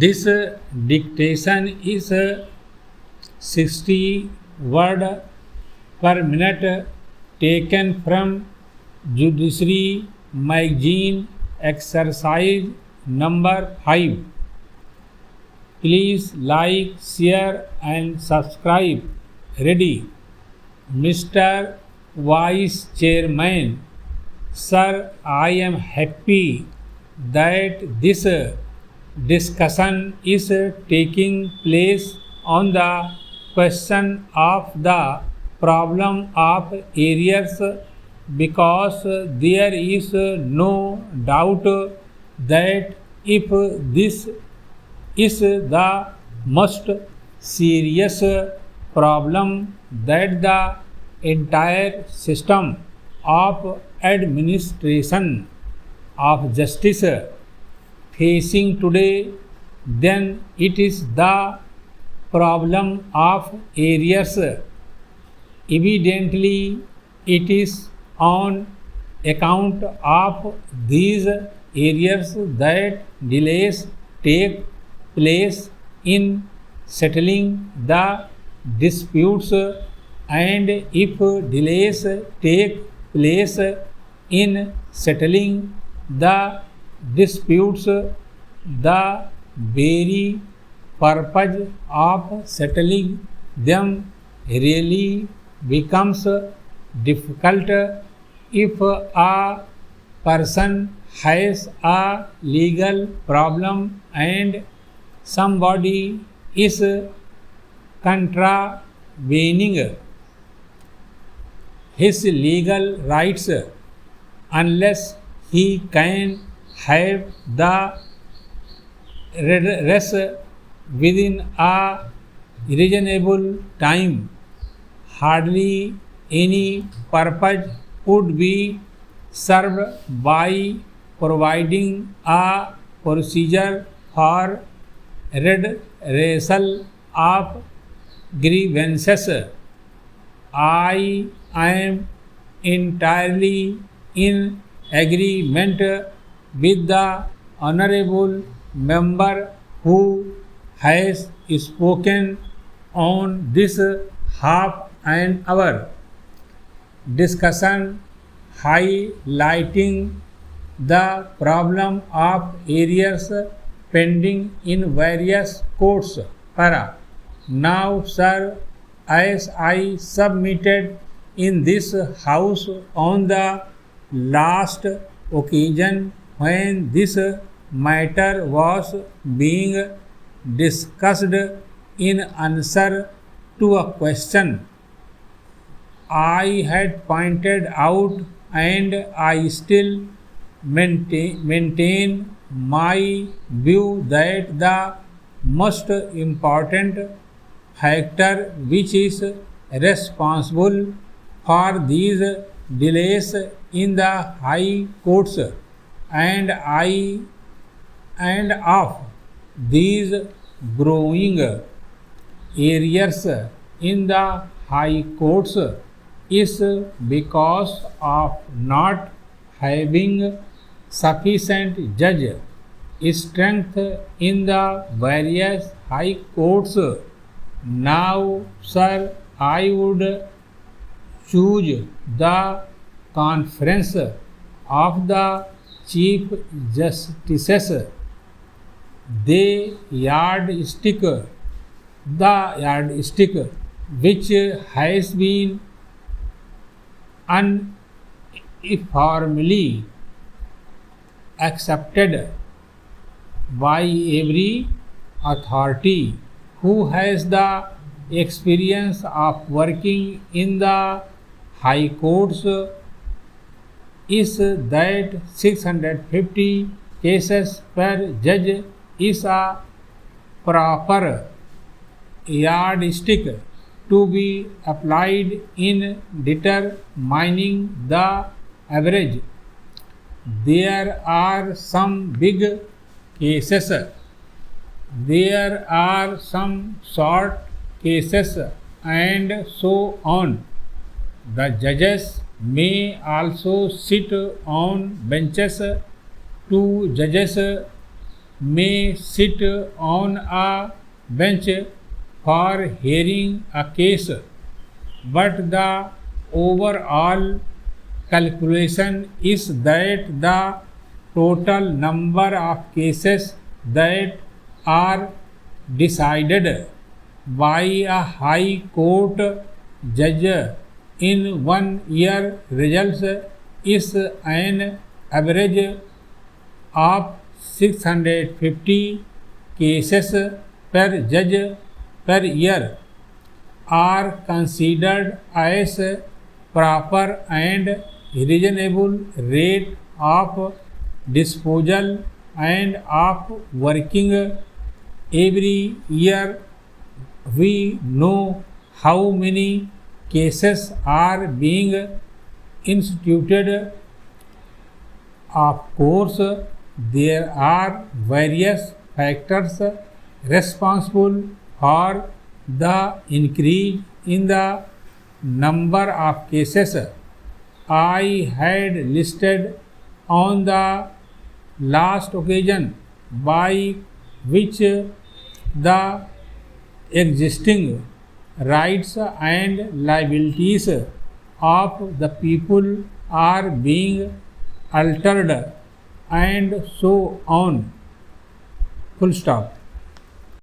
This dictation is 60 word per minute taken from Judiciary Magazine exercise number 5. Please like, share and subscribe. Ready. Mr. Vice Chairman, Sir, I am happy that this discussion is taking place on the question of the problem of arrears, because there is no doubt that if this is the most serious problem that the entire system of administration of justice facing today, then it is the problem of arrears. Evidently, it is on account of these arrears that delays take place in settling the disputes, and if delays take place in settling the disputes, the very purpose of settling them really becomes difficult. If a person has a legal problem and somebody is contravening his legal rights, unless he can have the redress within a reasonable time, hardly any purpose would be served by providing a procedure for redressal of grievances. I am entirely in agreement with the honorable member who has spoken on this half an hour discussion, highlighting the problem of arrears pending in various courts. Para. Now, sir, as I submitted in this house on the last occasion when this matter was being discussed in answer to a question, I had pointed out, and I still maintain my view, that the most important factor which is responsible for these delays in the high courts and of these growing arrears in the high courts is because of not having sufficient judge strength in the various high courts. Now, sir, I would choose the conference of the Chief Justices, the yardstick which has been uniformly accepted by every authority who has the experience of working in the high courts, is that 650 cases per judge is a proper yardstick to be applied in determining the average. There are some big cases, there are some short cases, and so on. The judges may also sit on benches. Two judges may sit on a bench for hearing a case, but the overall calculation is that the total number of cases that are decided by a high court judge in 1 year results is an average of 650 cases per judge per year are considered as proper and reasonable rate of disposal and of working. Every year we know how many cases are being instituted. Of course, there are various factors responsible for the increase in the number of cases I had listed on the last occasion, by which the existing rights and liabilities of the people are being altered, and so on. Full stop.